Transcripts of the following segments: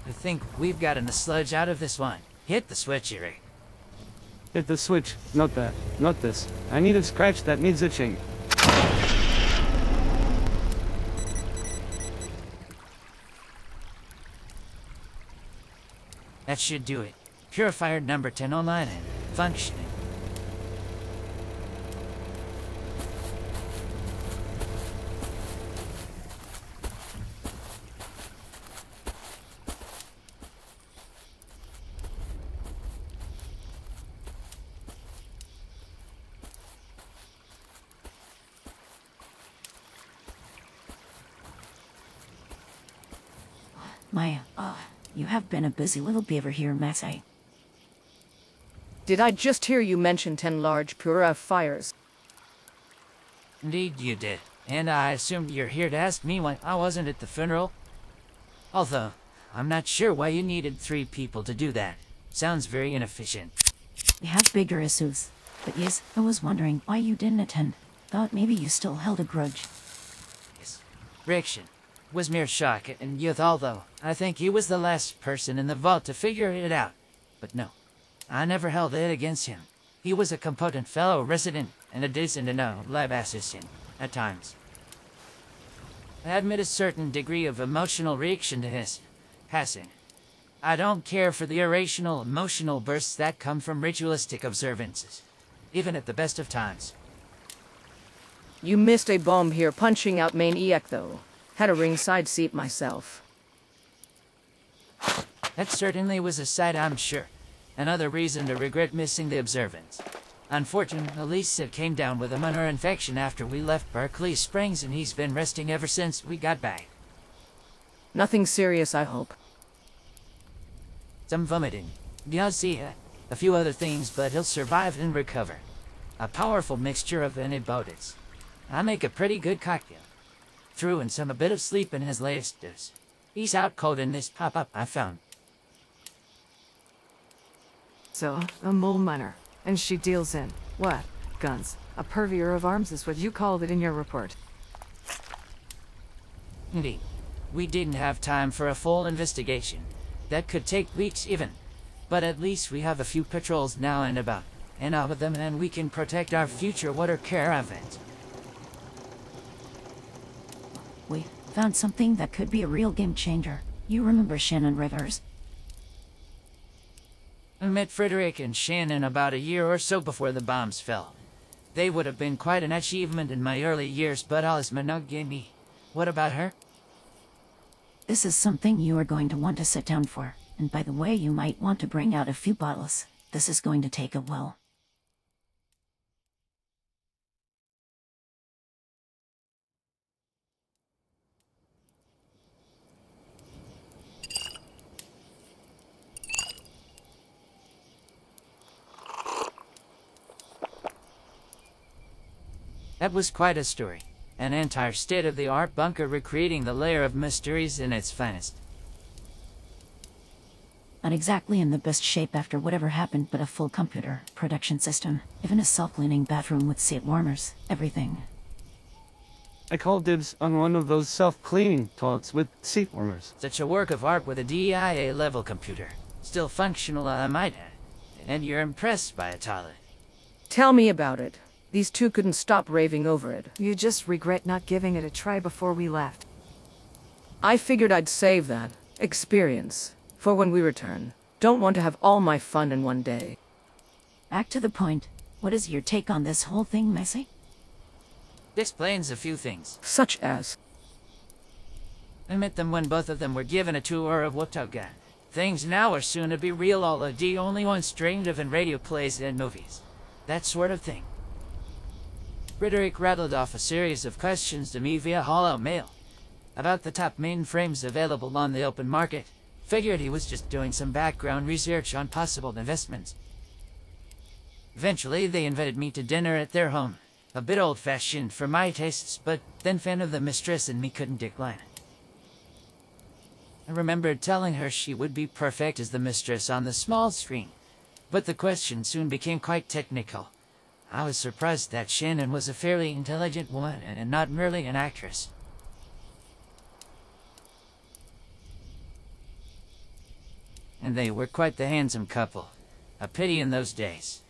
I think we've gotten the sludge out of this one. Hit the switch, Eric. Hit the switch, not that, not this. I need a scratch that needs itching. That should do it. Purifier number 10 online and functioning. You have been a busy little beaver here, Maxwell. Did I just hear you mention 10 large purifiers? Indeed you did. And I assumed you're here to ask me why I wasn't at the funeral. Although, I'm not sure why you needed 3 people to do that. Sounds very inefficient. We have bigger issues. But yes, I was wondering why you didn't attend. Thought maybe you still held a grudge. Yes. Reaction was mere shock and youth, although I think he was the last person in the vault to figure it out. But no, I never held it against him. He was a competent fellow resident and a decent enough lab assistant at times. I admit a certain degree of emotional reaction to his passing. I don't care for the irrational emotional bursts that come from ritualistic observances, even at the best of times. You missed a bomb here punching out Maniac, though. Had a ringside seat myself. That certainly was a sight, I'm sure. Another reason to regret missing the observance. Unfortunately, Lisa came down with a minor infection after we left Berkeley Springs, and he's been resting ever since we got back. Nothing serious, I hope. Some vomiting, nausea, a few other things, but he'll survive and recover. A powerful mixture of antibiotics. I make a pretty good cocktail. Threw in a bit of sleep in his latest dose. He's out cold in this pop-up I found. So, a mole miner. And she deals in, what? Guns. A purveyor of arms is what you called it in your report. Indeed. We didn't have time for a full investigation. That could take weeks even. But at least we have a few patrols now and about. And out of them, and we can protect our future water caravans. We found something that could be a real game changer. You remember Shannon Rivers? I met Frederick and Shannon about a year or so before the bombs fell. They would have been quite an achievement in my early years, but Alice monogamy. What about her? This is something you are going to want to sit down for. And by the way, you might want to bring out a few bottles. This is going to take a while. That was quite a story. An entire state-of-the-art bunker recreating the lair of mysteries in its finest. Not exactly in the best shape after whatever happened, but a full computer, production system, even a self-cleaning bathroom with seat warmers, everything. I call dibs on one of those self-cleaning toilets with seat warmers. Such a work of art with a DIA-level computer. Still functional, I might add. And you're impressed by a toilet. Tell me about it. These 2 couldn't stop raving over it. You just regret not giving it a try before we left. I figured I'd save that experience for when we return. Don't want to have all my fun in one day. Back to the point. What is your take on this whole thing, Messi? This explains a few things. Such as? I met them when both of them were given a tour of Watauga. Things now are soon to be real, all the only ones dreamed of in radio plays and movies. That sort of thing. Frederick rattled off a series of questions to me via hollow mail about the top mainframes available on the open market. Figured he was just doing some background research on possible investments. Eventually, they invited me to dinner at their home. A bit old-fashioned for my tastes, but then fan of the mistress and me couldn't decline. I remembered telling her she would be perfect as the mistress on the small screen, but the question soon became quite technical. I was surprised that Shannon was a fairly intelligent woman and not merely an actress. and they were quite the handsome couple. A pity in those days.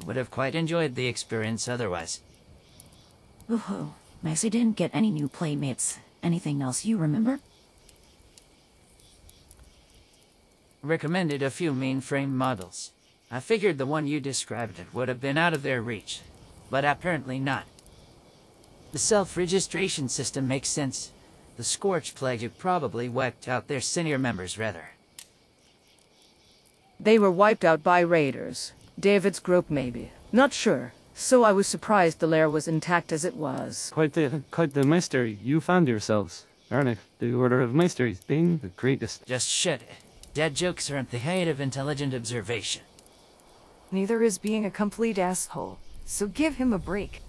I would have quite enjoyed the experience otherwise. Ooh, Maxie didn't get any new playmates. Anything else you remember? Recommended a few mainframe models. I figured the one you described would have been out of their reach, but apparently not. The self-registration system makes sense. The Scorch Plague probably wiped out their senior members rather. They were wiped out by raiders. David's group maybe. Not sure. So I was surprised the lair was intact as it was. Quite the mystery you found yourselves, aren't it? The Order of Mysteries being the greatest. Just shut it. Dead jokes aren't the height of intelligent observation. Neither is being a complete asshole, so give him a break.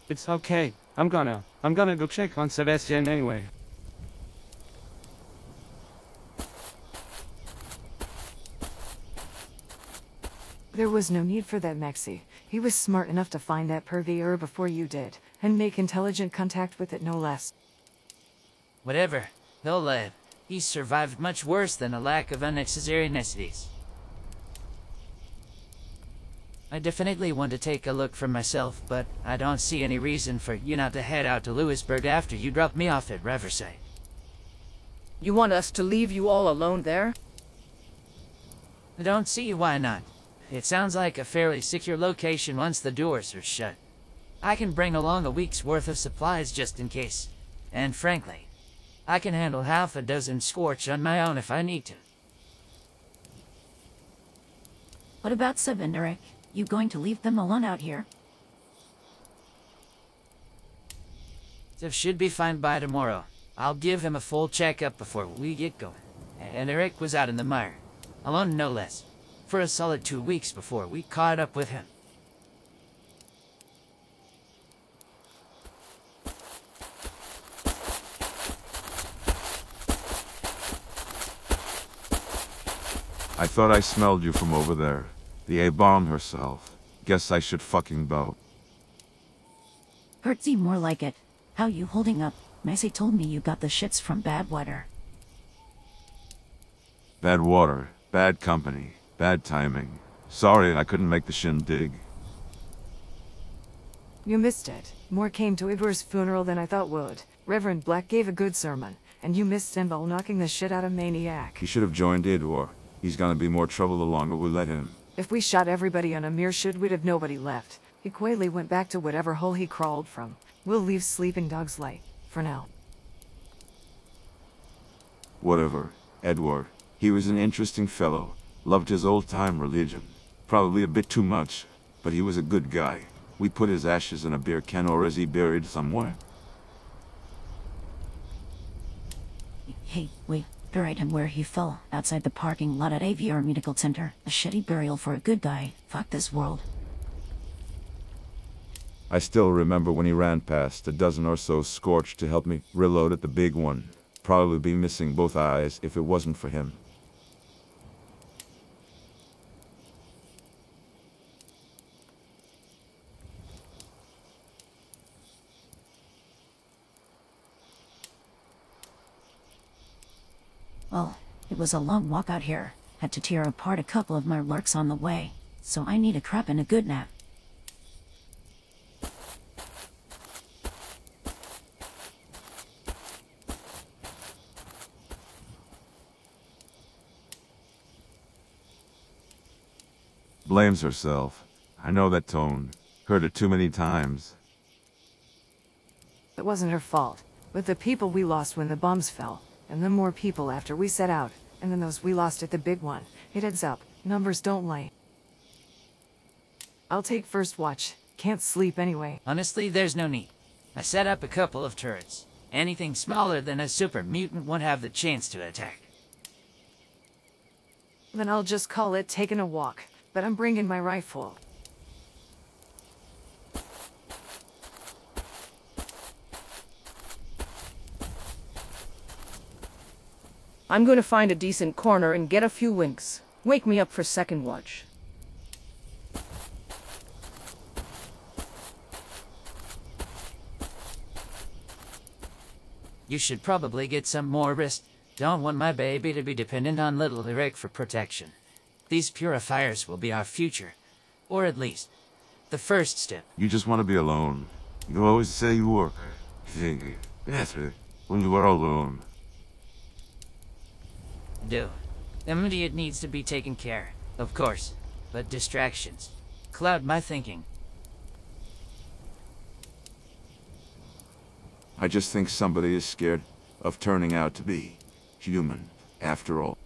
It's okay. I'm gonna go check on Sebastian anyway. There was no need for that, Maxie. He was smart enough to find that purveyor before you did, and make intelligent contact with it no less. Whatever. He'll live. He's survived much worse than a lack of unnecessary necessities. I definitely want to take a look for myself, but I don't see any reason for you not to head out to Lewisburg after you drop me off at Riverside. You want us to leave you all alone there? I don't see why not. It sounds like a fairly secure location once the doors are shut. I can bring along a week's worth of supplies just in case. And frankly, I can handle half a dozen Scorch on my own if I need to. What about Seb and Eric? You going to leave them alone out here? Seb should be fine by tomorrow. I'll give him a full checkup before we get going. And Eric was out in the mire, alone no less, for a solid 2 weeks before we caught up with him. I thought I smelled you from over there. The A-bomb herself. Guess I should fucking bow. Hurtsy more like it. How you holding up? Maxie told me you got the shits from bad water. Bad water, bad company, bad timing. Sorry I couldn't make the shindig. You missed it. More came to Igor's funeral than I thought would. Reverend Black gave a good sermon, and you missed Annabelle knocking the shit out of Maniac. He should have joined Idwar. He's gonna be more trouble the longer we let him. If we shot everybody on a mere should, we'd have nobody left. He quietly went back to whatever hole he crawled from. We'll leave sleeping dogs light, for now. Whatever. Edward. He was an interesting fellow. Loved his old-time religion. Probably a bit too much, but he was a good guy. We put his ashes in a beer can, or is he buried somewhere? Hey, wait. Buried him where he fell, outside the parking lot at AVR Medical Center. A shitty burial for a good guy. Fuck this world. I still remember when he ran past a dozen or so Scorched to help me reload at the big one. Probably be missing both eyes if it wasn't for him. Well, it was a long walk out here. Had to tear apart a couple of my lurks on the way. So I need a crap and a good nap. Blames herself. I know that tone. Heard it too many times. It wasn't her fault. With the people we lost when the bombs fell, and then more people after we set out, and then those we lost at the big one. It adds up. Numbers don't lie. I'll take first watch. Can't sleep anyway. Honestly, there's no need. I set up a couple of turrets. Anything smaller than a super mutant won't have the chance to attack. Then I'll just call it taking a walk. But I'm bringing my rifle. I'm going to find a decent corner and get a few winks. Wake me up for second watch. You should probably get some more rest. Don't want my baby to be dependent on little Rick for protection. These purifiers will be our future. Or at least, the first step. You just want to be alone. You always say you were. Better when you are alone. Do. Immediate needs to be taken care, of course. But distractions cloud my thinking. I just think somebody is scared of turning out to be human, after all.